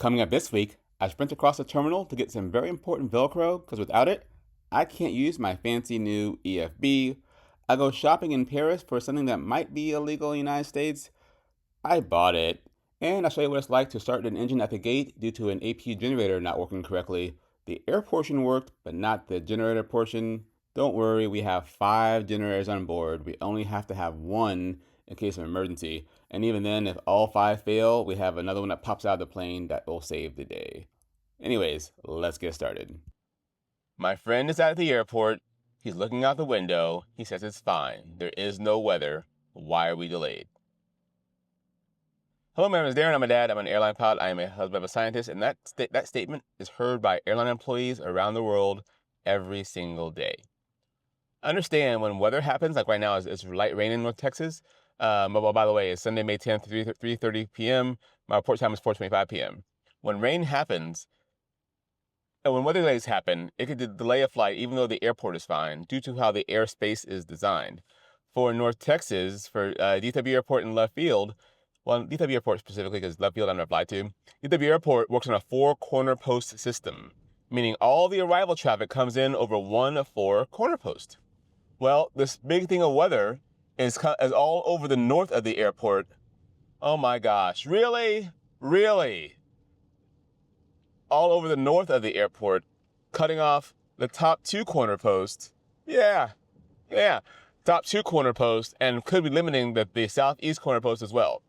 Coming up this week, I sprint across the terminal to get some very important Velcro because without it, I can't use my fancy new EFB. I go shopping in Paris for something that might be illegal in the United States. I bought it. And I'll show you what it's like to start an engine at the gate due to an AP generator not working correctly. The air portion worked, but not the generator portion. Don't worry, we have 5 generators on board. We only have to have one in case of emergency. And even then, if all 5 fail, we have another one that pops out of the plane that will save the day. Anyways, let's get started. My friend is at the airport. He's looking out the window. He says it's fine. There is no weather. Why are we delayed? Hello, my name is Darren. I'm a dad. I'm an airline pilot. I am a husband of a scientist. And that statement is heard by airline employees around the world every single day. Understand when weather happens, like right now, it's light rain in North Texas. By the way, it's Sunday, May 10th, 3:30 p.m. My report time is 4:25 p.m. When rain happens, and when weather delays happen, it could delay a flight even though the airport is fine due to how the airspace is designed. For North Texas, for DFW Airport in Left Field, well, DFW Airport specifically because Left Field I'm going to fly to, DFW Airport works on a 4-corner post system, meaning all the arrival traffic comes in over one of 4 corner posts. Well, this big thing of weather is all over the north of the airport. Oh my gosh, really? Really? All over the north of the airport, cutting off the top 2 corner posts. Yeah, top 2 corner posts, and could be limiting the southeast corner post as well.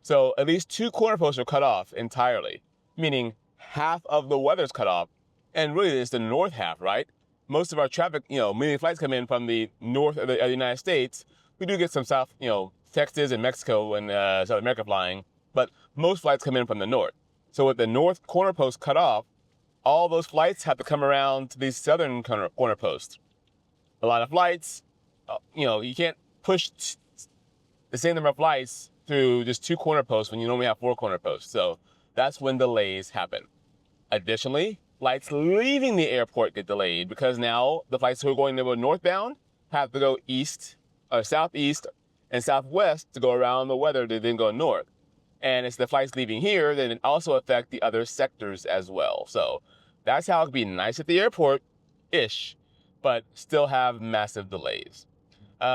So at least 2 corner posts are cut off entirely, meaning half of the weather's cut off. And really, it's the north half, right? Most of our traffic, many flights come in from the north of the United States. We do get some south, Texas and Mexico and South America flying, but most flights come in from the north. So with the north corner post cut off, all those flights have to come around to these southern corner posts. A lot of flights, you can't push the same number of flights through just 2 corner posts when you normally have 4 corner posts. So that's when delays happen. Additionally, flights leaving the airport get delayed because now the flights who are going northbound have to go east or southeast and southwest to go around the weather to then go north. And it's the flights leaving here that then also affect the other sectors as well. So that's how it can be nice at the airport-ish, but still have massive delays.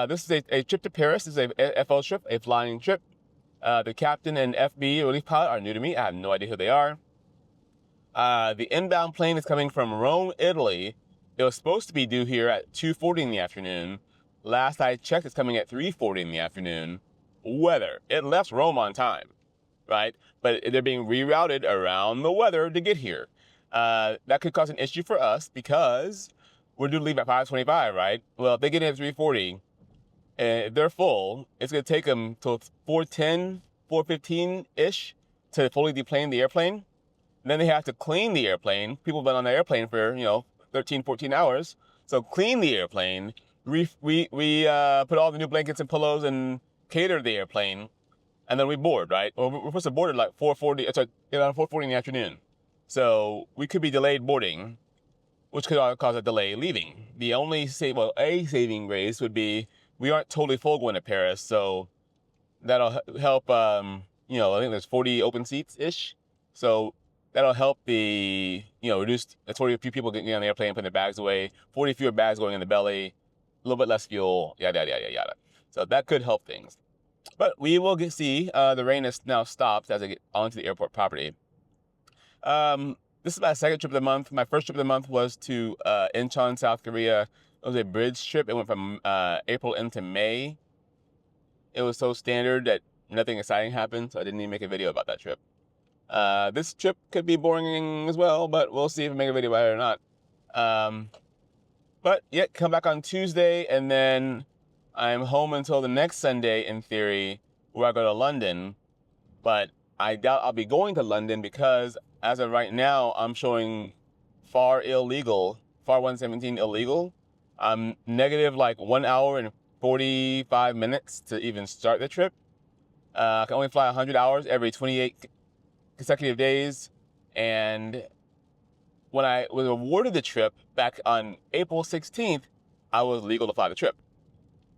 This is a trip to Paris. This is a FL trip, a flying trip. The captain and FB relief pilot are new to me. I have no idea who they are. The inbound plane is coming from Rome, Italy. It was supposed to be due here at 2:40 in the afternoon. Last I checked, it's coming at 3:40 in the afternoon. Weather. It left Rome on time, right? But they're being rerouted around the weather to get here. That could cause an issue for us because we're due to leave at 5:25, right? Well, if they get in at 3:40, and if they're full, it's going to take them till 4:10, 4:15-ish to fully deplane the airplane. And then they have to clean the airplane. People have been on the airplane for, 13, 14 hours. So clean the airplane. We put all the new blankets and pillows and cater the airplane. And then we board, right? Well, we're supposed to board at like 4:40, around 4:40 in the afternoon. So we could be delayed boarding, which could cause a delay leaving. The only saving grace would be we aren't totally full going to Paris. So that'll help, I think there's 40 open seats-ish. So that'll help reduce, that's 40 few people getting on the airplane, putting their bags away, 40 fewer bags going in the belly, a little bit less fuel, yada, yada, yada, yada. So that could help things. But we will see the rain has now stopped as I get onto the airport property. This is my second trip of the month. My first trip of the month was to Incheon, South Korea. It was a bridge trip. It went from April into May. It was so standard that nothing exciting happened, so I didn't even make a video about that trip. This trip could be boring as well, but we'll see if I make a video about it or not. But yeah, come back on Tuesday, and then I'm home until the next Sunday, in theory, where I go to London. But I doubt I'll be going to London because, as of right now, I'm showing FAR 117 illegal. I'm negative like 1 hour and 45 minutes to even start the trip. I can only fly 100 hours every 28 consecutive days. And when I was awarded the trip back on April 16th, I was legal to fly the trip.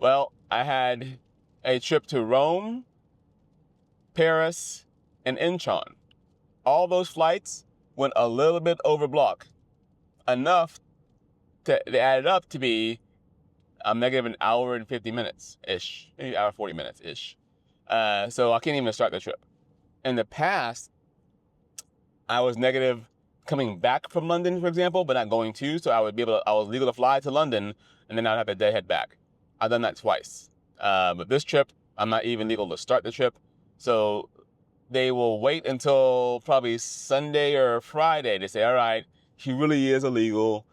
Well, I had a trip to Rome, Paris, and Incheon. all those flights went a little bit over block, enough to add it up to be negative an hour and 50 minutes ish, maybe hour 40 minutes ish. So I can't even start the trip. In the past, I was negative coming back from London, for example, but not going to. So I was legal to fly to London, and then I'd have to head back. I've done that twice. But this trip, I'm not even legal to start the trip. So they will wait until probably Sunday or Friday to say, all right, he really is illegal.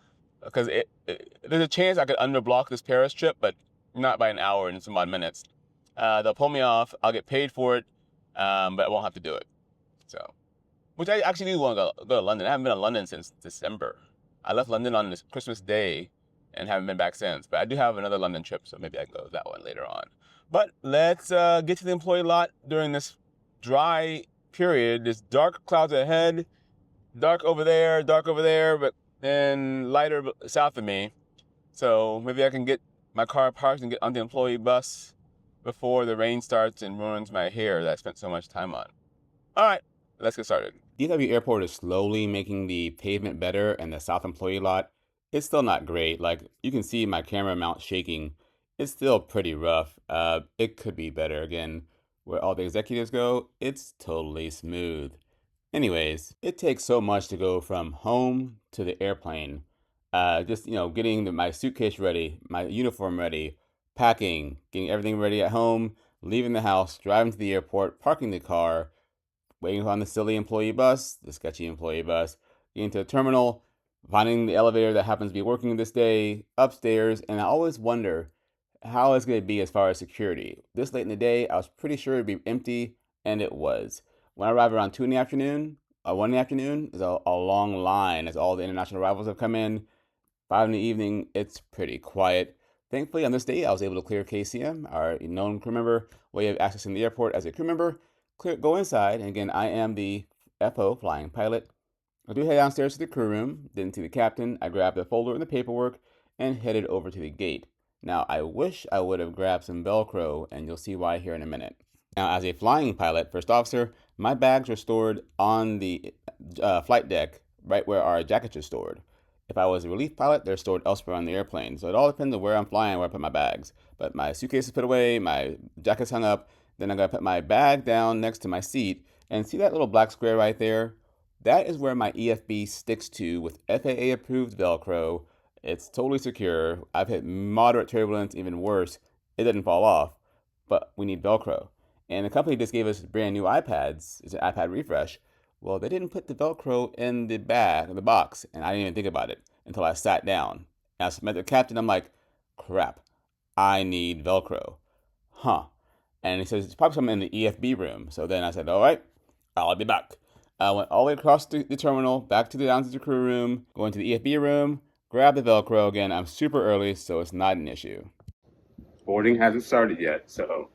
Because there's a chance I could underblock this Paris trip, but not by an hour and some odd minutes. They'll pull me off. I'll get paid for it, but I won't have to do it. So, which I actually do want to go to London. I haven't been to London since December. I left London on this Christmas Day and haven't been back since. But I do have another London trip, so maybe I can go to that one later on. But let's get to the employee lot during this dry period. There's dark clouds ahead, dark over there, but then lighter south of me. So maybe I can get my car parked and get on the employee bus before the rain starts and ruins my hair that I spent so much time on. All right, let's get started. DFW Airport is slowly making the pavement better, and the south employee lot, it's still not great. Like, you can see my camera mount shaking. It's still pretty rough. It could be better. Again, where all the executives go, it's totally smooth. Anyways, it takes so much to go from home to the airplane. Just, getting my suitcase ready, my uniform ready, packing, getting everything ready at home, leaving the house, driving to the airport, parking the car, waiting on the silly employee bus, the sketchy employee bus, getting to the terminal, finding the elevator that happens to be working this day, upstairs, and I always wonder how it's going to be as far as security. This late in the day, I was pretty sure it'd be empty, and it was. When I arrived around 2 in the afternoon, 1 in the afternoon, there's a long line as all the international arrivals have come in. 5 in the evening, it's pretty quiet. Thankfully, on this day, I was able to clear KCM, our known crew member, way of accessing the airport as a crew member. Go inside, and again, I am the FO, flying pilot. I do head downstairs to the crew room, didn't see the captain. I grabbed the folder and the paperwork and headed over to the gate. Now, I wish I would have grabbed some Velcro, and you'll see why here in a minute. Now, as a flying pilot, first officer, my bags are stored on the flight deck, right where our jackets are stored. If I was a relief pilot, they're stored elsewhere on the airplane. So it all depends on where I'm flying, where I put my bags. But my suitcase is put away, my jacket's hung up. Then I'm going to put my bag down next to my seat. And see that little black square right there? That is where my EFB sticks to with FAA approved Velcro. It's totally secure. I've hit moderate turbulence, even worse. It didn't fall off, but we need Velcro. And the company just gave us brand new iPads. It's an iPad refresh. Well, they didn't put the Velcro in the bag, in the box, and I didn't even think about it until I sat down. And I met the captain. I'm like, crap, I need Velcro. Huh. And he says, it's probably something in the EFB room. So then I said, all right, I'll be back. I went all the way across the terminal, back to the down to the crew room, going to the EFB room, grab the Velcro again. I'm super early, so it's not an issue. Boarding hasn't started yet, so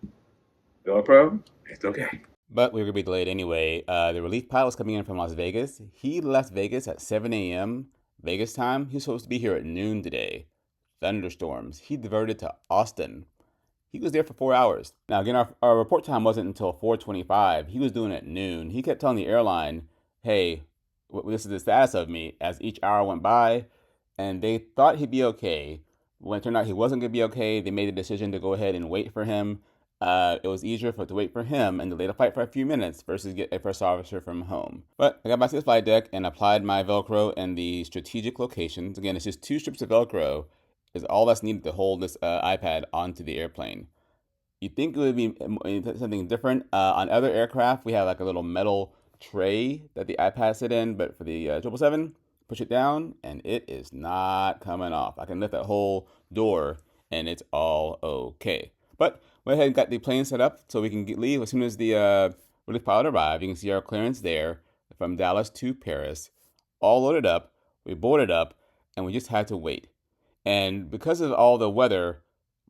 Velcro, it's okay. But we were going to be delayed anyway. The relief pilot was coming in from Las Vegas. He left Vegas at 7 a.m. Vegas time. He was supposed to be here at noon today. Thunderstorms. He diverted to Austin. He was there for 4 hours. Now, again, our report time wasn't until 4:25. He was doing it at noon. He kept telling the airline, hey, this is the status of me as each hour went by. And they thought he'd be okay. When it turned out he wasn't going to be okay, they made the decision to go ahead and wait for him. It was easier to wait for him and delay the flight for a few minutes versus get a first officer from home. But I got back to the flight deck and applied my Velcro in the strategic locations. Again, it's just 2 strips of Velcro is all that's needed to hold this iPad onto the airplane. You'd think it would be something different. On other aircraft, we have like a little metal tray that the iPad sit in, but for the 777, push it down and it is not coming off. I can lift that whole door and it's all okay. But went ahead and got the plane set up so we can leave as soon as the relief pilot arrived. You can see our clearance there from Dallas to Paris, all loaded up. We boarded up and we just had to wait. And because of all the weather,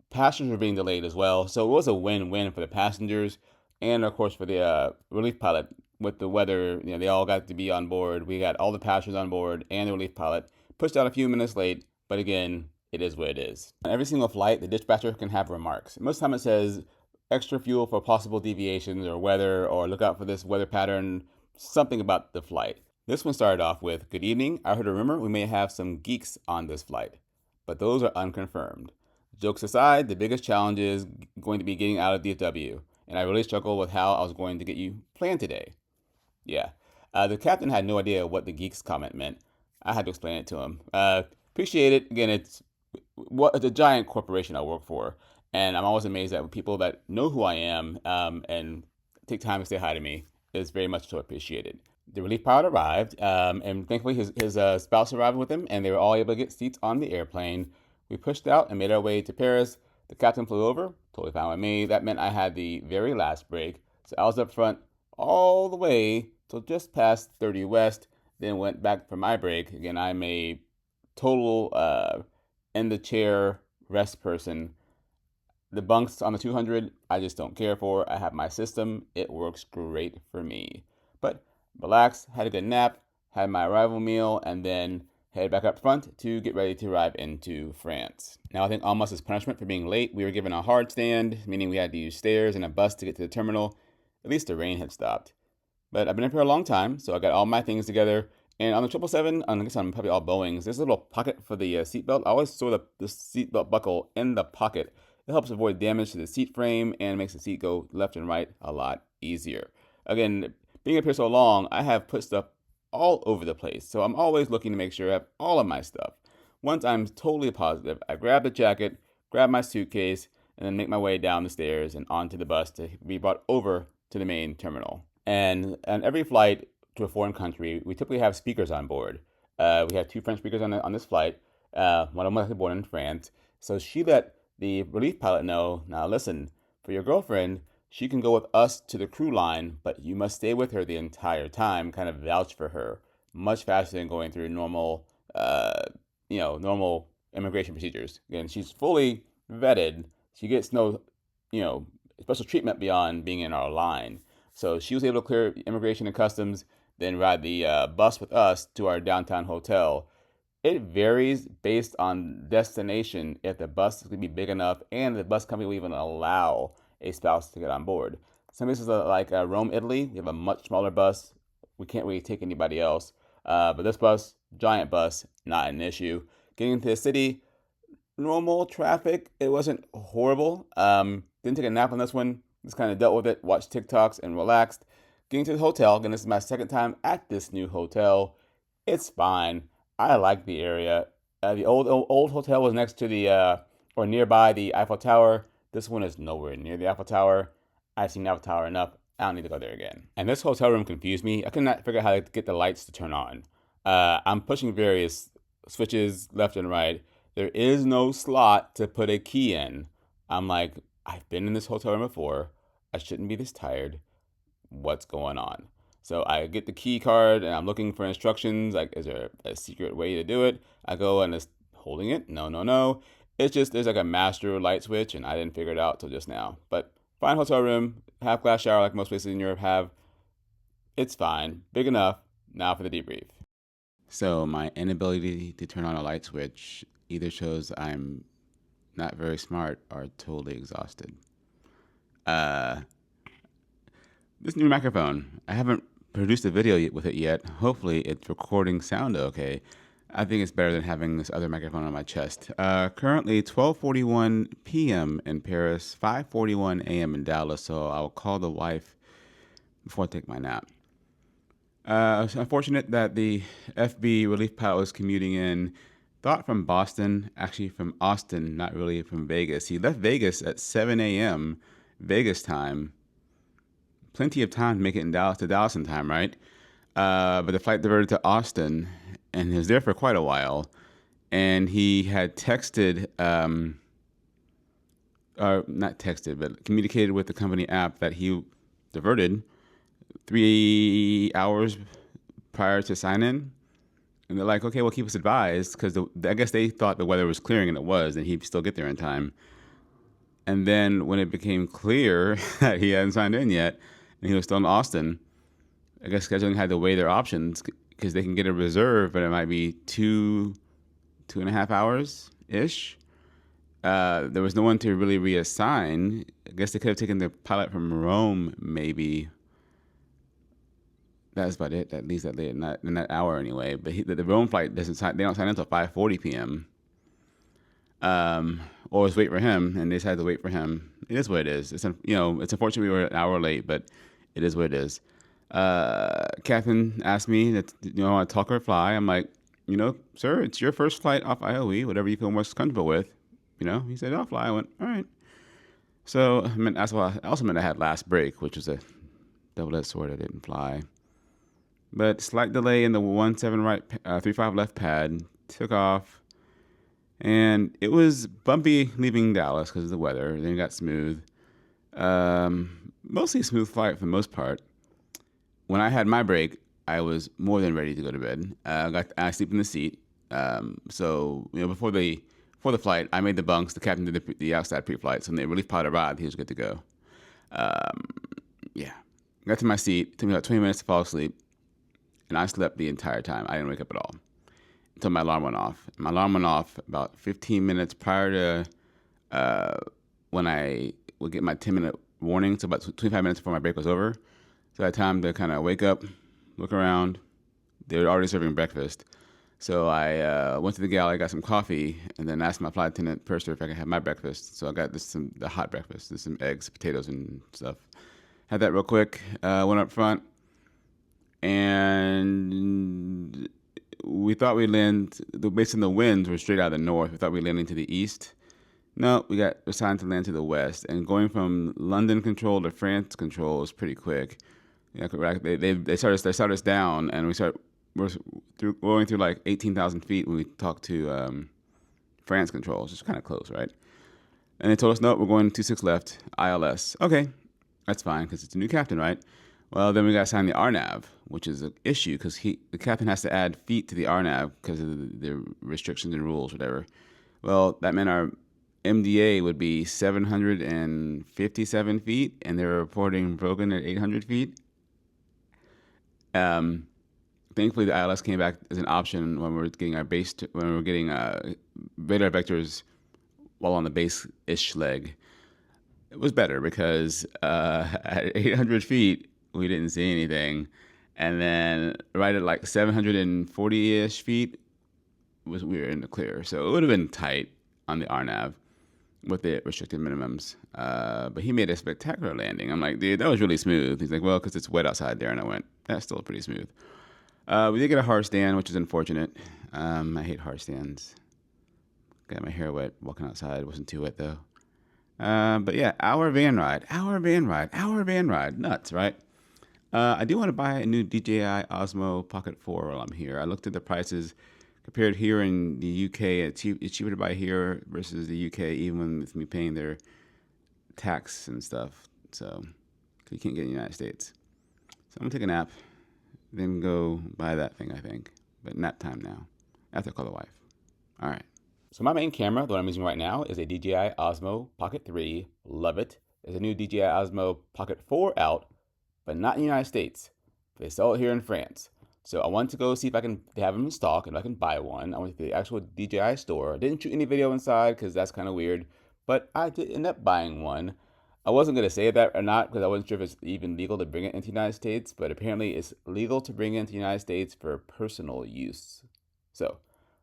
passengers were being delayed as well. So it was a win-win for the passengers and, of course, for the relief pilot. With the weather, they all got to be on board. We got all the passengers on board and the relief pilot. Pushed out a few minutes late, but again, it is what it is. On every single flight, the dispatcher can have remarks. Most of the time it says extra fuel for possible deviations or weather, or look out for this weather pattern. something about the flight. This one started off with, "Good evening. I heard a rumor we may have some geeks on this flight, but those are unconfirmed. Jokes aside, the biggest challenge is going to be getting out of DFW, and I really struggled with how I was going to get you planned today." Yeah. The captain had no idea what the geeks comment meant. I had to explain it to him. Appreciate it. Again, it's a giant corporation I work for, and I'm always amazed at people that know who I am and take time to say hi to me. Is very much so appreciated. The relief pilot arrived, and thankfully his spouse arrived with him, and they were all able to get seats on the airplane. We pushed out and made our way to Paris. The captain flew over, totally fine with me. That meant I had the very last break, so I was up front all the way till just past 30 West, then went back for my break. Again, I'm a total in the chair rest person. The bunks on the 200, I just don't care for. I have my system. It works great for me. But relaxed, had a good nap, had my arrival meal, and then headed back up front to get ready to arrive into France. Now, I think almost as punishment for being late, we were given a hard stand, meaning we had to use stairs and a bus to get to the terminal. At least the rain had stopped. But I've been up here a long time, so I got all my things together. And on the 777, I guess on probably all Boeings, there's a little pocket for the seatbelt. I always throw the seatbelt buckle in the pocket. It helps avoid damage to the seat frame and makes the seat go left and right a lot easier. Again, being up here so long, I have put stuff all over the place. So I'm always looking to make sure I have all of my stuff. Once I'm totally positive, I grab the jacket, grab my suitcase, and then make my way down the stairs and onto the bus to be brought over to the main terminal. And on every flight to a foreign country, we typically have speakers on board. We have two French speakers on this flight. One of them was born in France. So she let the relief pilot know, "Now listen, for your girlfriend, she can go with us to the crew line, but you must stay with her the entire time," kind of vouch for her. Much faster than going through normal immigration procedures. Again, she's fully vetted. She gets no, special treatment beyond being in our line. So she was able to clear immigration and customs, then ride the bus with us to our downtown hotel. It varies based on destination if the bus is going to be big enough and the bus company will even allow a spouse to get on board. Some places like Rome, Italy, we have a much smaller bus. We can't really take anybody else. But this bus, giant bus, not an issue. Getting into the city, normal traffic. It wasn't horrible. Didn't take a nap on this one. Just kind of dealt with it, watched TikToks, and relaxed. Getting to the hotel, again, this is my second time at this new hotel. It's fine. I like the area. The old hotel was next to or nearby the Eiffel Tower. This one is nowhere near the Eiffel Tower. I've seen the Eiffel Tower enough. I don't need to go there again. And this hotel room confused me. I could not figure out how to get the lights to turn on. I'm pushing various switches left and right. There is no slot to put a key in. I'm like, I've been in this hotel room before. I shouldn't be this tired. What's going on? So I get the key card and I'm looking for instructions. Like, is there a secret way to do it? I go and it's holding it. No. It's just there's like a master light switch and I didn't figure it out till just now. But fine hotel room, half glass shower like most places in Europe have. It's fine, big enough. Now for the debrief. So my inability to turn on a light switch either shows I'm not very smart or totally exhausted. This new microphone, I haven't produced a video with it yet. Hopefully it's recording sound okay. I think it's better than having this other microphone on my chest. Currently 12:41 p.m. in Paris, 5:41 a.m. in Dallas, so I'll call the wife before I take my nap. It's unfortunate that the FB relief pilot was commuting in, thought from Boston, actually from Austin, not really from Vegas. He left Vegas at 7 a.m. Vegas time. Plenty of time to make it in Dallas to Dallas in time, right? But the flight diverted to Austin, and he was there for quite a while. And he had texted, or not texted, but communicated with the company app that he diverted 3 hours prior to sign in. And they're like, okay, well, keep us advised, because I guess they thought the weather was clearing, and it was, and he'd still get there in time. And then when it became clear that he hadn't signed in yet, and he was still in Austin, I guess scheduling had to weigh their options, because they can get a reserve, but it might be 2.5 hours-ish. There was no one to really reassign. I guess they could have taken the pilot from Rome, maybe. that's about it. That leaves that late in that hour anyway. But the Rome flight doesn't sign. They don't sign until 5:40 p.m. Always wait for him, and they decided to wait for him. It is what it is. It's unfortunate we were an hour late, but it is what it is. Catherine asked me that I want to talk or fly. I'm like, sir, it's your first flight off IOE, whatever you feel most comfortable with. He said, I'll fly. I went, all right. So that's why I also meant I had last break, which was a double-edged sword. I didn't fly, but slight delay in the 17 right, 35 left pad. Took off. And it was bumpy leaving Dallas because of the weather. Then it got smooth. Mostly a smooth flight for the most part. When I had my break, I was more than ready to go to bed. I sleep in the seat. So before the flight, I made the bunks. The captain did the outside pre-flight. So when the relief pilot arrived, he was good to go. Yeah, got to my seat. It took me about 20 minutes to fall asleep, and I slept the entire time. I didn't wake up at all until my alarm went off. My alarm went off about 15 minutes prior to when I would get my 10-minute warning, so about 25 minutes before my break was over. So I had time to kind of wake up, look around. They were already serving breakfast. So I went to the galley, got some coffee, and then asked my flight attendant purser if I could have my breakfast. So I got the hot breakfast, some eggs, potatoes, and stuff. Had that real quick. Went up front, and we thought we'd land, based on the winds, were straight out of the north. We thought we'd land into the east. No, we got assigned to land to the west. And going from London control to France control is pretty quick. They started us down, and we're going through like 18,000 feet when we talked to France control, which is kind of close, right? And they told us, no, we're going 26 left, ILS. Okay, that's fine because it's a new captain, right? Well, then we got assigned the RNAV, which is an issue because the captain has to add feet to the RNAV because of the restrictions and rules, whatever. Well, that meant our MDA would be 757 feet, and they were reporting broken at 800 feet. Thankfully, the ILS came back as an option when we were getting when we were getting radar vectors while on the base-ish leg. It was better because at 800 feet, we didn't see anything. And then right at like 740-ish feet, we were in the clear. So it would have been tight on the RNAV with the restricted minimums. But he made a spectacular landing. I'm like, dude, that was really smooth. He's like, well, because it's wet outside there. And I went, that's still pretty smooth. We did get a hard stand, which is unfortunate. I hate hard stands. Got my hair wet walking outside. It wasn't too wet, though. But yeah, hour van ride. Nuts, right? I do want to buy a new DJI Osmo Pocket 4 while I'm here. I looked at the prices compared here in the UK. It's cheaper to buy here versus the UK, even with me paying their tax and stuff. So you can't get in the United States. So I'm going to take a nap, then go buy that thing, I think. But nap time now. I have to call the wife. All right. So my main camera, the one I'm using right now, is a DJI Osmo Pocket 3. Love it. There's a new DJI Osmo Pocket 4 out, but not in the United States. They sell it here in France. So I wanted to go see if they have them in stock and I can buy one. I went to the actual DJI store. I didn't shoot any video inside because that's kind of weird, but I did end up buying one. I wasn't going to say that or not because I wasn't sure if it's even legal to bring it into the United States, but apparently it's legal to bring it into the United States for personal use. So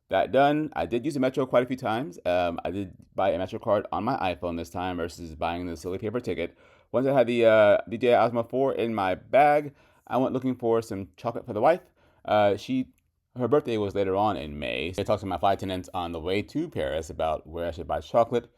that done, I did use a Metro quite a few times. I did buy a Metro card on my iPhone this time versus buying the silly paper ticket. Once I had the DJI Osmo 4 in my bag, I went looking for some chocolate for the wife. Her birthday was later on in May. So I talked to my flight attendants on the way to Paris about where I should buy chocolate.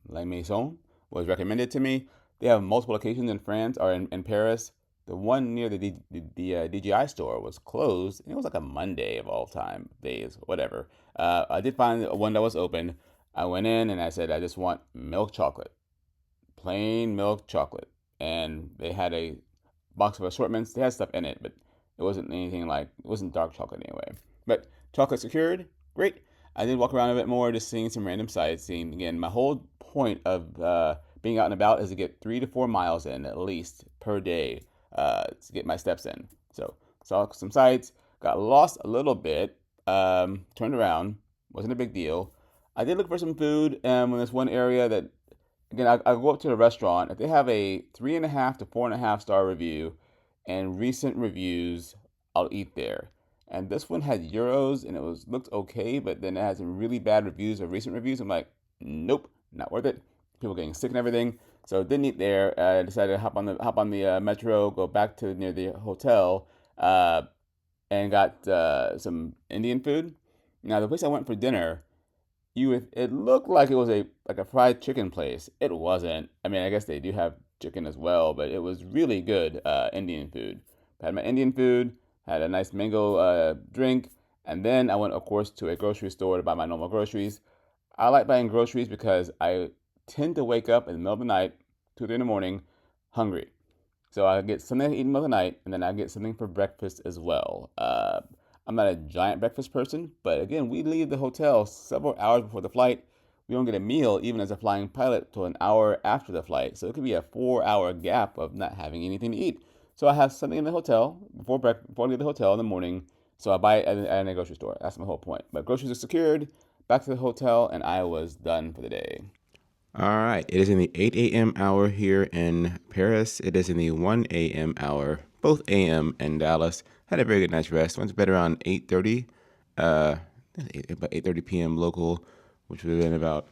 La Maison was recommended to me. They have multiple locations in France or in Paris. The one near the DJI store was closed. It was like a Monday of all time days, whatever. I did find one that was open. I went in and I said, I just want milk chocolate, plain milk chocolate. And they had a box of assortments. They had stuff in it, but it wasn't dark chocolate anyway. But chocolate secured, great. I did walk around a bit more, just seeing some random sights. Seeing again, my whole point of being out and about is to get 3 to 4 miles in at least per day to get my steps in. So saw some sights, got lost a little bit, turned around, wasn't a big deal. I did look for some food in this one area that, again, I go up to the restaurant. If they have a 3.5 to 4.5 star review, and recent reviews, I'll eat there. And this one had euros and it was looked okay, but then it had some really bad reviews of recent reviews. I'm like, nope, not worth it. People getting sick and everything. So didn't eat there. I decided to hop on the metro, go back to near the hotel, and got some Indian food. Now the place I went for dinner, it looked like it was a fried chicken place. It wasn't. I mean, I guess they do have chicken as well, but it was really good Indian food. I had my Indian food, had a nice mango drink, and then I went, of course, to a grocery store to buy my normal groceries. I like buying groceries because I tend to wake up in the middle of the night, 2 3 in the morning, hungry. So I get something to eat in the middle of the night, and then I get something for breakfast as well. I'm not a giant breakfast person, but again, we leave the hotel several hours before the flight. We don't get a meal even as a flying pilot till an hour after the flight. So it could be a 4 hour gap of not having anything to eat. So I have something in the hotel before I leave the hotel in the morning. So I buy it at a grocery store. That's my whole point. But groceries are secured. Back to the hotel, and I was done for the day. All right. It is in the 8 a.m. hour here in Paris. It is in the 1 a.m. hour, both a.m. in Dallas. Had a very good night's rest. Went to bed around 8:30, about 8:30 p.m. local, which would have been about,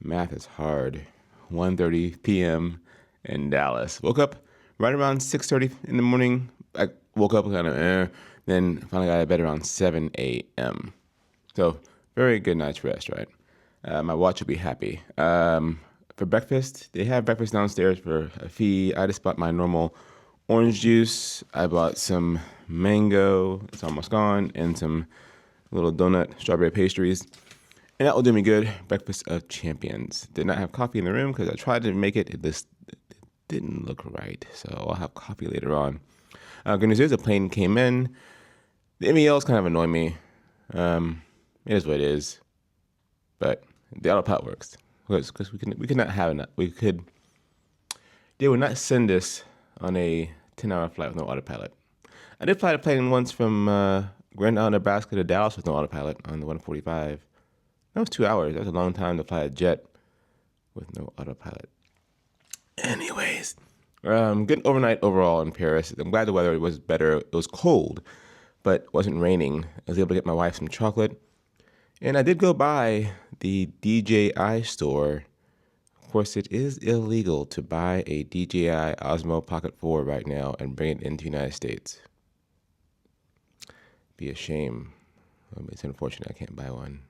math is hard, 1:30 p.m. in Dallas. Woke up right around 6:30 in the morning. I woke up kind of, then finally got out of bed around 7 a.m. So very good night's rest, right? My watch will be happy. For breakfast, they have breakfast downstairs for a fee. I just bought my normal orange juice. I bought some mango, it's almost gone, and some little donut strawberry pastries. And that will do me good. Breakfast of champions. Did not have coffee in the room because I tried to make it. It just didn't look right. So I'll have coffee later on. Good news is the plane came in. The MELs kind of annoy me. It is what it is. But the autopilot works because we could not have enough. They would not send us on a 10-hour flight with no autopilot. I did fly a plane once from Grand Island, Nebraska to Dallas with no autopilot on the 145. That was 2 hours. That was a long time to fly a jet with no autopilot. Anyways, good overnight overall in Paris. I'm glad the weather was better. It was cold, but it wasn't raining. I was able to get my wife some chocolate. And I did go by the DJI store. Of course, it is illegal to buy a DJI Osmo Pocket 4 right now and bring it into the United States. Be a shame. It's unfortunate I can't buy one.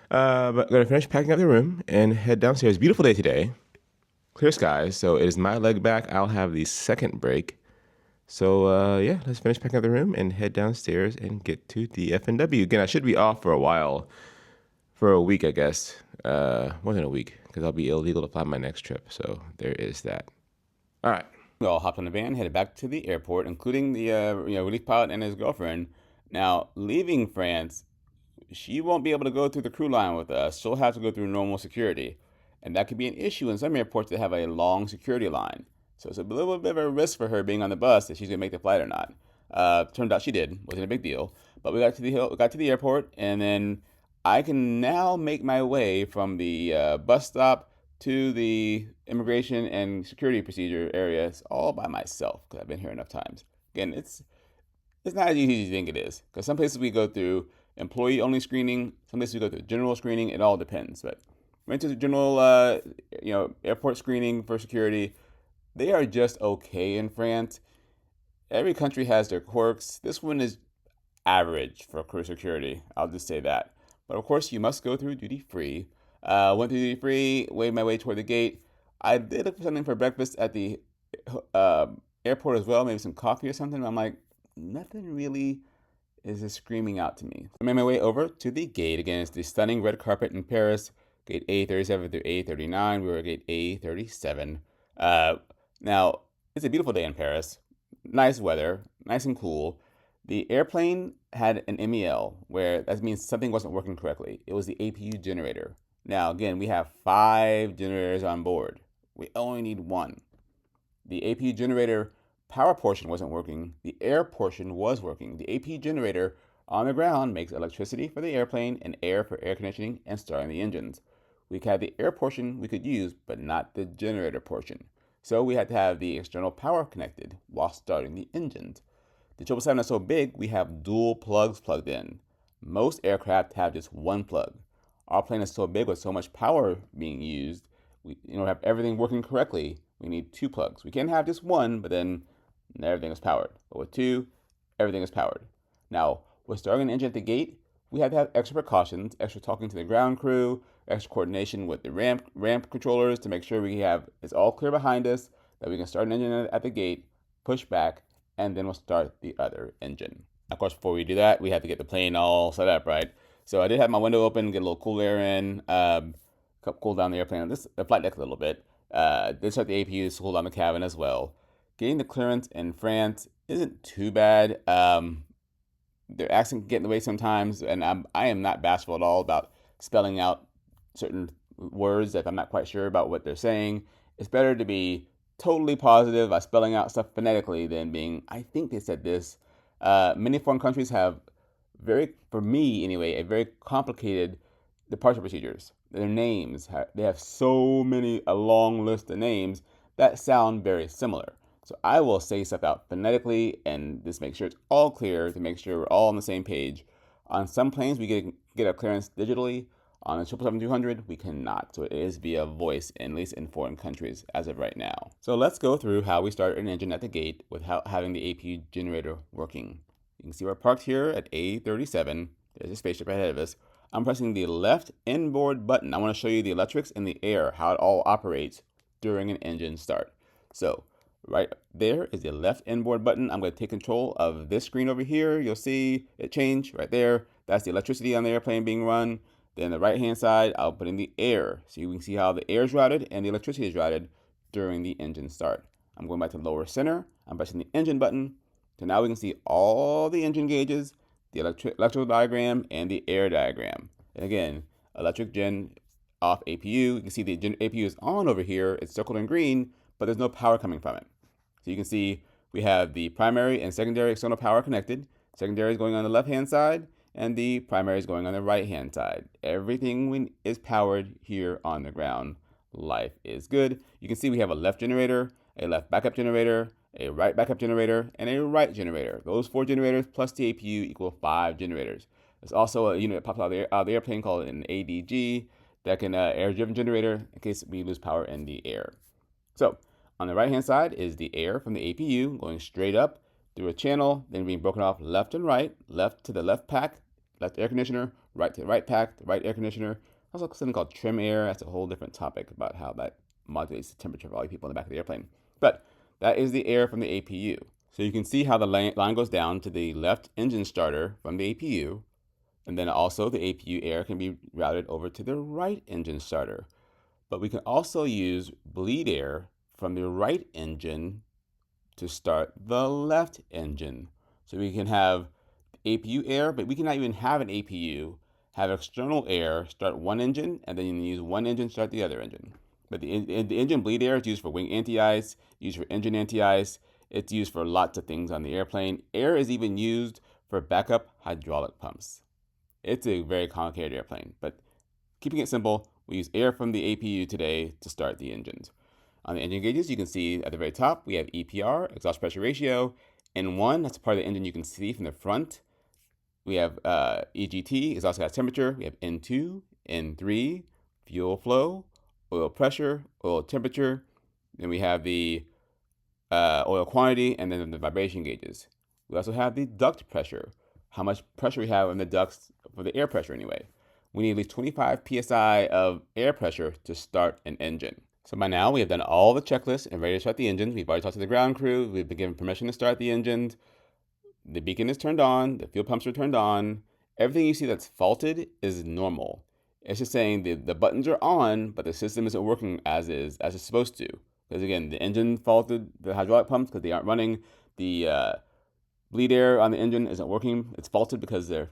But I'm going to finish packing up the room and head downstairs. Beautiful day today. Clear skies. So it is my leg back. I'll have the second break. So, yeah, let's finish packing up the room and head downstairs and get to DFW. Again, I should be off for a while, for a week, I guess. More than a week, because I'll be illegal to fly my next trip. So there is that. All right. We all hopped on the van, headed back to the airport, including the relief pilot and his girlfriend. Now, leaving France, she won't be able to go through the crew line with us. She'll have to go through normal security. And that could be an issue in some airports that have a long security line. So it's a little bit of a risk for her being on the bus if she's going to make the flight or not. Turned out she did. Wasn't a big deal. But we got to the airport, and then I can now make my way from the bus stop to the immigration and security procedure areas all by myself because I've been here enough times. Again, it's not as easy as you think it is because some places we go through employee only screening, some places we go through general screening. It all depends. But went to the general airport screening for security. They are just okay in France. Every country has their quirks. This one is average for crew security. I'll just say that. But of course, you must go through duty free. Went through duty free, waved my way toward the gate. I did look for something for breakfast at the airport as well, maybe some coffee or something. I'm like, nothing really is just screaming out to me. I made my way over to the gate. Again, it's the stunning red carpet in Paris, gate A37 through A39. We were at gate A37. Now, it's a beautiful day in Paris. Nice weather, nice and cool. The airplane had an MEL, where that means something wasn't working correctly. It was the APU generator. Now, again, we have 5 generators on board. We only need 1. The APU generator power portion wasn't working. The air portion was working. The APU generator on the ground makes electricity for the airplane and air for air conditioning and starting the engines. We had the air portion we could use, but not the generator portion. So we had to have the external power connected while starting the engines. The 777 is so big, we have dual plugs plugged in. Most aircraft have just one plug. Our plane is so big with so much power being used, we have everything working correctly. We need two plugs. We can't have just one, but then everything is powered. But with two, everything is powered. Now, with starting an engine at the gate, we have to have extra precautions, extra talking to the ground crew, extra coordination with the ramp controllers to make sure it's all clear behind us, that we can start an engine at the gate, push back, and then we'll start the other engine. Of course, before we do that, we have to get the plane all set up, right? So I did have my window open, get a little cool air in, cool down the airplane, the flight deck a little bit. Did start the APUs to cool down the cabin as well. Getting the clearance in France isn't too bad. Their accent can get in the way sometimes, and I am not bashful at all about spelling out certain words if I'm not quite sure about what they're saying. It's better to be totally positive by spelling out stuff phonetically than being, I think they said this. Many foreign countries have for me anyway, a very complicated departure procedures. Their names, they have a long list of names that sound very similar. So I will say stuff out phonetically and just make sure it's all clear to make sure we're all on the same page. On some planes, we get a clearance digitally. On the 777-200, we cannot. So it is via voice, at least in foreign countries as of right now. So let's go through how we start an engine at the gate without having the APU generator working. You can see we're parked here at A37. There's a spaceship ahead of us. I'm pressing the left inboard button. I want to show you the electrics in the air, how it all operates during an engine start. So right there is the left inboard button. I'm going to take control of this screen over here. You'll see it change right there. That's the electricity on the airplane being run. Then the right hand side, I'll put in the air. So you can see how the air is routed and the electricity is routed during the engine start. I'm going back to lower center. I'm pressing the engine button. So now we can see all the engine gauges, the electrical diagram, and the air diagram. And again, electric gen off APU. You can see the APU is on over here. It's circled in green, but there's no power coming from it. So you can see we have the primary and secondary external power connected. Secondary is going on the left-hand side, and the primary is going on the right-hand side. Everything is powered here on the ground. Life is good. You can see we have a left generator, a left backup generator, a right backup generator, and a right generator. Those 4 generators plus the APU equal 5 generators. There's also a unit that pops out of the airplane called an ADG that can air-driven generator in case we lose power in the air. So on the right-hand side is the air from the APU going straight up through a channel, then being broken off left and right, left to the left pack, left air conditioner, right to the right pack, the right air conditioner. Also something called trim air. That's a whole different topic about how that modulates the temperature of all the people in the back of the airplane. But that is the air from the APU. So you can see how the line goes down to the left engine starter from the APU, and then also the APU air can be routed over to the right engine starter. But we can also use bleed air from the right engine to start the left engine. So we can have APU air, but we cannot even have an APU have external air start one engine and then use one engine start the other engine. But the engine bleed air is used for wing anti-ice, used for engine anti-ice. It's used for lots of things on the airplane. Air is even used for backup hydraulic pumps. It's a very complicated airplane, but keeping it simple, we use air from the APU today to start the engines. On the engine gauges, you can see at the very top, we have EPR, exhaust pressure ratio. N1, that's a part of the engine you can see from the front. We have EGT, exhaust gas temperature. We have N2, N3, fuel flow, oil pressure, oil temperature. Then we have the oil quantity, and then the vibration gauges. We also have the duct pressure, how much pressure we have in the ducts for the air pressure anyway. We need at least 25 psi of air pressure to start an engine. So by now we have done all the checklists and ready to start the engines. We've already talked to the ground crew. We've been given permission to start the engines. The beacon is turned on. The fuel pumps are turned on. Everything you see that's faulted is normal. It's just saying the buttons are on, but the system isn't working as it's supposed to. Because again, the engine faulted, the hydraulic pumps because they aren't running. The bleed air on the engine isn't working. It's faulted because there's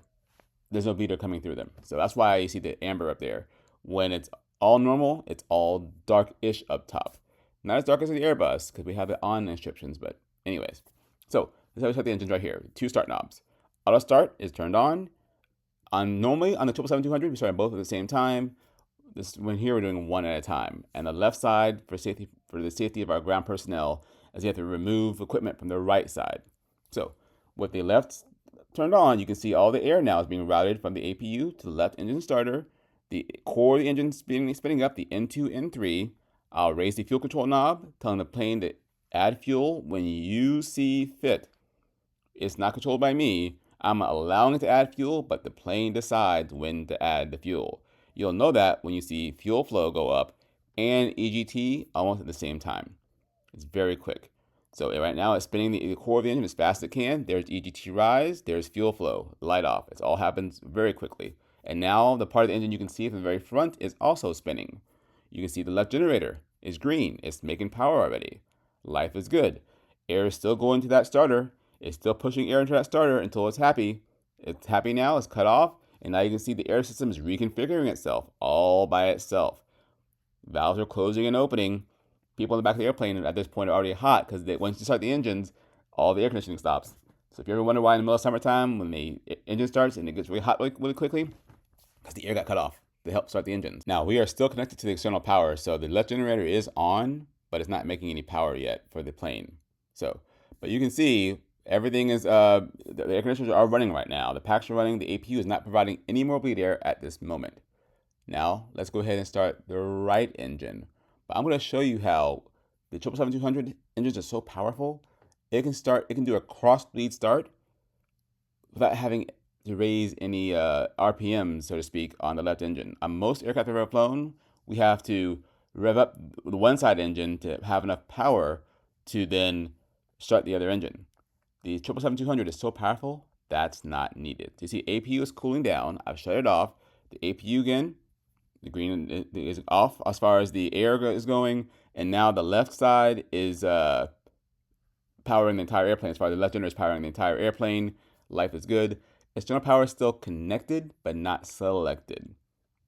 no bleed air coming through them. So that's why you see the amber up there. When it's all normal, it's all dark-ish up top. Not as dark as the Airbus because we have the on inscriptions, but anyways. So let's have we start the engines right here. 2 start knobs. Auto start is turned on. Normally on the 777-200, we start both at the same time. When here we're doing one at a time. And the left side for for the safety of our ground personnel, as you have to remove equipment from the right side. So with the left turned on, you can see all the air now is being routed from the APU to the left engine starter, the core of the engine spinning up, the N2, N3. I'll raise the fuel control knob, telling the plane to add fuel when you see fit. It's not controlled by me. I'm allowing it to add fuel, but the plane decides when to add the fuel. You'll know that when you see fuel flow go up and EGT almost at the same time. It's very quick. So right now it's spinning the core of the engine as fast as it can. There's EGT rise, there's fuel flow, light off. It all happens very quickly. And now the part of the engine you can see from the very front is also spinning. You can see the left generator is green. It's making power already. Life is good. Air is still going to that starter. It's still pushing air into that starter until it's happy. It's happy now, it's cut off, and now you can see the air system is reconfiguring itself all by itself. Valves are closing and opening. People in the back of the airplane at this point are already hot because once you start the engines, all the air conditioning stops. So if you ever wonder why in the middle of summertime when the engine starts and it gets really hot really quickly, because the air got cut off to help start the engines. Now we are still connected to the external power, so the left generator is on, but it's not making any power yet for the plane. So, but you can see everything is, the air conditioners are running right now. The packs are running. The APU is not providing any more bleed air at this moment. Now, let's go ahead and start the right engine. But I'm going to show you how the 777-200 engines are so powerful. It can do a cross bleed start without having to raise any RPMs, so to speak, on the left engine. On most aircraft I've ever flown, we have to rev up the one side engine to have enough power to then start the other engine. The 777-200 is so powerful, that's not needed. You see, APU is cooling down. I've shut it off. The APU again, the green is off as far as the air is going, and now the left side is powering the entire airplane. As far as the left generator is powering the entire airplane, life is good. External power is still connected, but not selected.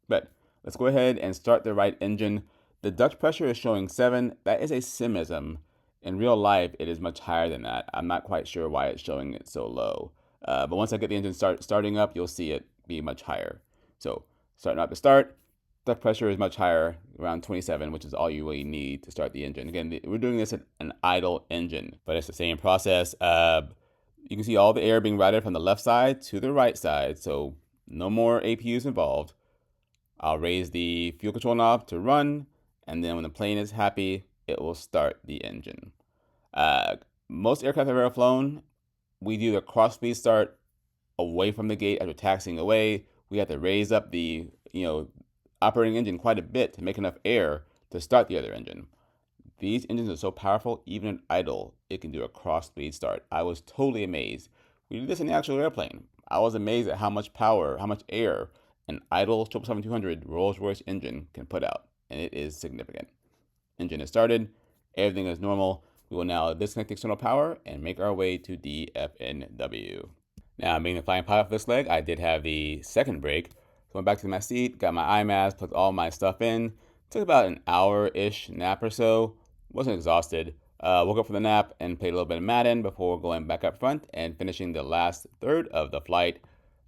But let's go ahead and start the right engine. The duct pressure is showing 7. That is a simism. In real life, it is much higher than that. I'm not quite sure why it's showing it so low. But once I get the engine starting up, you'll see it be much higher. So starting up to start, duct pressure is much higher, around 27, which is all you really need to start the engine. Again, we're doing this at an idle engine, but it's the same process. You can see all the air being routed from the left side to the right side, so no more APUs involved. I'll raise the fuel control knob to run, and then when the plane is happy, it will start the engine. Most aircraft I've ever flown, we do the cross speed start away from the gate after taxiing away. We have to raise up the operating engine quite a bit to make enough air to start the other engine. These engines are so powerful, even in idle, it can do a cross speed start. I was totally amazed. We did this in the actual airplane. I was amazed at how much power, how much air an idle 777-200 Rolls-Royce engine can put out, and it is significant. Engine is started, everything is normal. We will now disconnect the external power and make our way to DFW. Now, being the flying pilot for this leg, I did have the second break. So went back to my seat, got my eye mask, put all my stuff in. Took about an hour-ish nap or so. Wasn't exhausted. Woke up from the nap and played a little bit of Madden before going back up front and finishing the last third of the flight.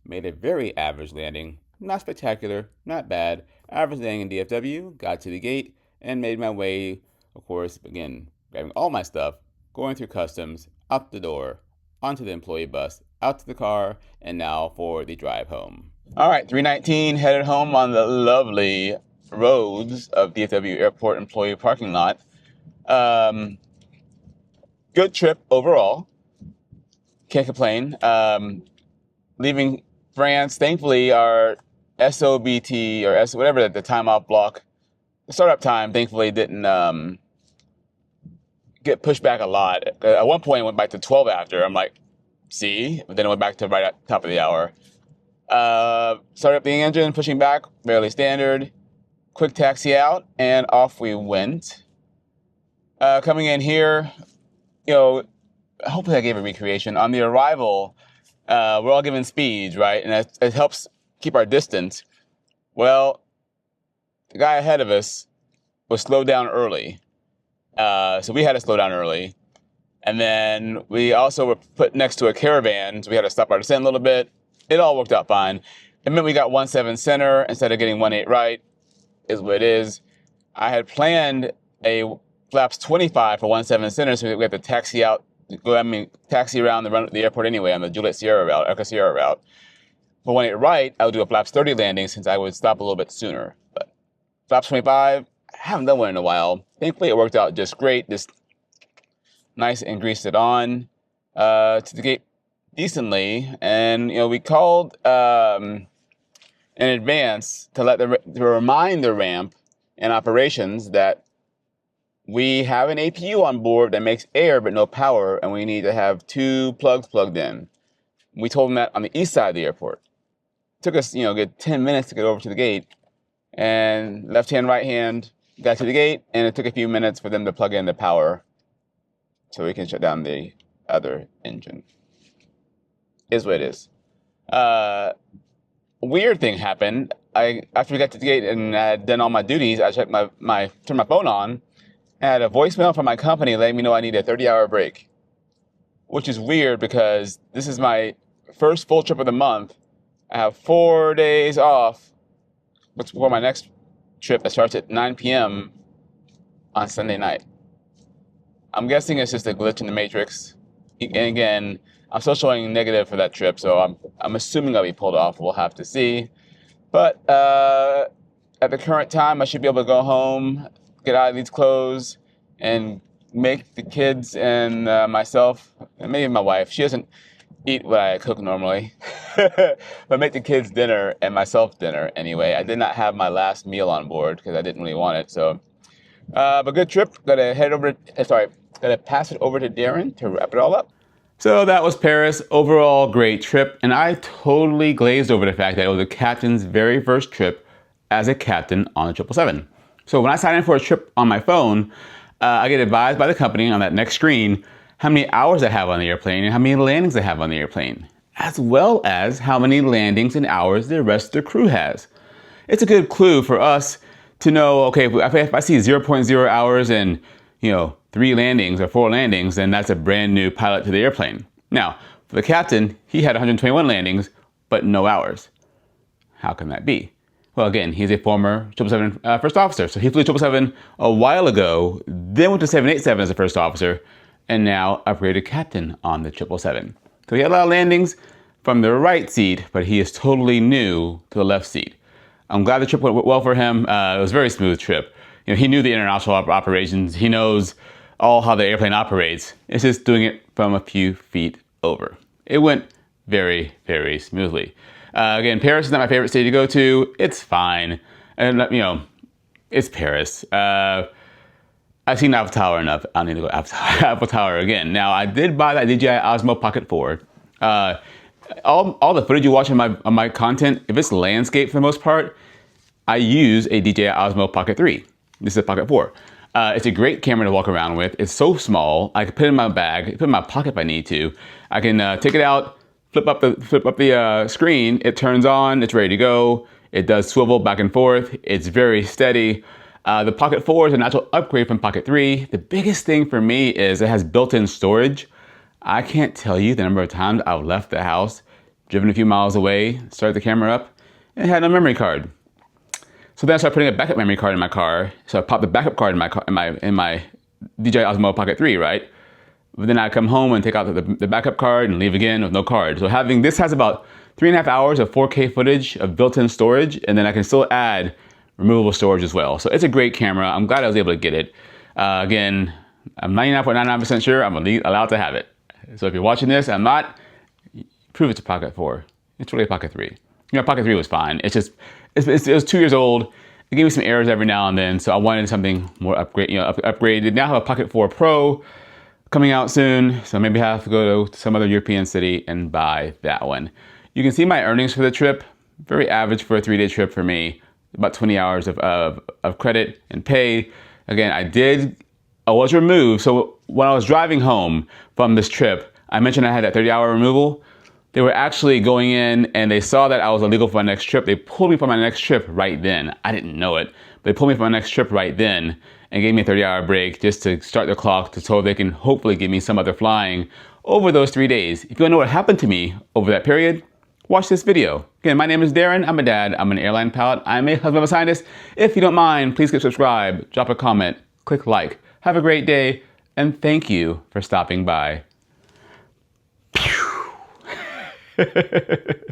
Made a very average landing. Not spectacular, not bad. Average landing in DFW, got to the gate, and made my way, of course, again, grabbing all my stuff, going through customs, out the door, onto the employee bus, out to the car, and now for the drive home. All right, 319 headed home on the lovely roads of DFW Airport employee parking lot. Good trip overall. Can't complain. Leaving France, thankfully, our SOBT or whatever the time off block, the startup time, thankfully didn't get pushed back a lot. At one point, it went back to 12 after. I'm like, see? But then it went back to right at top of the hour. Started up the engine, pushing back, barely standard. Quick taxi out, and off we went. Coming in here, hopefully I gave a recreation. On the arrival, we're all given speeds, right? And it helps keep our distance. Well, the guy ahead of us was slowed down early. So we had to slow down early. And then we also were put next to a caravan, so we had to stop our descent a little bit. It all worked out fine. It meant we got 17 center instead of getting 18 right, is what it is. I had planned a flaps 25 for 17 center, so we have to taxi around the airport anyway on the Juliet Sierra route, Echo Sierra route. For when it right, I would do a flaps 30 landing since I would stop a little bit sooner. But flaps 25, I haven't done one in a while. Thankfully, it worked out just great. Just nice and greased it on to the gate decently. And, we called in advance to remind the ramp and operations that we have an APU on board that makes air but no power, and we need to have 2 plugs plugged in. We told them that on the east side of the airport. It took us, a good 10 minutes to get over to the gate, and left hand, right hand got to the gate, and it took a few minutes for them to plug in the power so we can shut down the other engine. Is what it is. Weird thing happened. After we got to the gate and I had done all my duties, I checked turned my phone on. I had a voicemail from my company letting me know I need a 30-hour break, which is weird because this is my first full trip of the month. I have 4 days off before my next trip that starts at 9 p.m. on Sunday night. I'm guessing it's just a glitch in the matrix. And again, I'm still showing negative for that trip, so I'm assuming I'll be pulled off. We'll have to see. But at the current time, I should be able to go home, get out of these clothes, and make the kids and myself, and maybe my wife, she doesn't eat what I cook normally, but make the kids dinner and myself dinner anyway. I did not have my last meal on board because I didn't really want it. So, but good trip. Gotta pass it over to Darren to wrap it all up. So that was Paris. Overall, great trip. And I totally glazed over the fact that it was the captain's very first trip as a captain on the 777. So when I sign in for a trip on my phone, I get advised by the company on that next screen how many hours I have on the airplane and how many landings I have on the airplane, as well as how many landings and hours the rest of the crew has. It's a good clue for us to know, okay, if I see 0.0 hours and 3 landings or 4 landings, then that's a brand new pilot to the airplane. Now, for the captain, he had 121 landings, but no hours. How can that be? Well, again, he's a former 777 first officer. So he flew 777 a while ago, then went to 787 as a first officer, and now upgraded captain on the 777. So he had a lot of landings from the right seat, but he is totally new to the left seat. I'm glad the trip went well for him. It was a very smooth trip. He knew the international operations. He knows all how the airplane operates. It's just doing it from a few feet over. It went very, very smoothly. Again, Paris is not my favorite city to go to. It's fine. And, it's Paris. I've seen Eiffel Tower enough. I don't need to go Eiffel Tower again. Now, I did buy that DJI Osmo Pocket 4. All the footage you watch on my content, if it's landscape for the most part, I use a DJI Osmo Pocket 3. This is a Pocket 4. It's a great camera to walk around with. It's so small. I can put it in my bag, put it in my pocket if I need to. I can take it out, flip up the screen. It turns on. It's ready to go. It does swivel back and forth. It's very steady. The Pocket 4 is a natural upgrade from Pocket 3. The biggest thing for me is it has built-in storage. I can't tell you the number of times I've left the house, driven a few miles away, started the camera up, and had no memory card. So then I started putting a backup memory card in my car. So I popped the backup card in my DJI Osmo Pocket 3, right? But then I come home and take out the backup card and leave again with no card. So this has about 3.5 hours of 4K footage of built-in storage, and then I can still add removable storage as well. So it's a great camera. I'm glad I was able to get it. Again, I'm 99.99% sure I'm allowed to have it. So if you're watching this, I'm not, prove it's a Pocket 4. It's really a Pocket 3. Pocket 3 was fine. It was 2 years old. It gave me some errors every now and then, so I wanted something more upgraded. Now I have a Pocket 4 Pro coming out soon, so maybe I have to go to some other European city and buy that one. You can see my earnings for the trip. Very average for a 3-day trip for me. About 20 hours of credit and pay. Again, I was removed. So when I was driving home from this trip, I mentioned I had that 30-hour removal. They were actually going in and they saw that I was illegal for my next trip. They pulled me for my next trip right then. I didn't know it. They pulled me for my next trip right then and gave me a 30-hour break just to start the clock so they can hopefully give me some other flying over those 3 days. If you want to know what happened to me over that period, watch this video. Again, my name is Darren. I'm a dad. I'm an airline pilot. I'm a husband of a scientist. If you don't mind, please click subscribe, drop a comment, click like. Have a great day, and thank you for stopping by.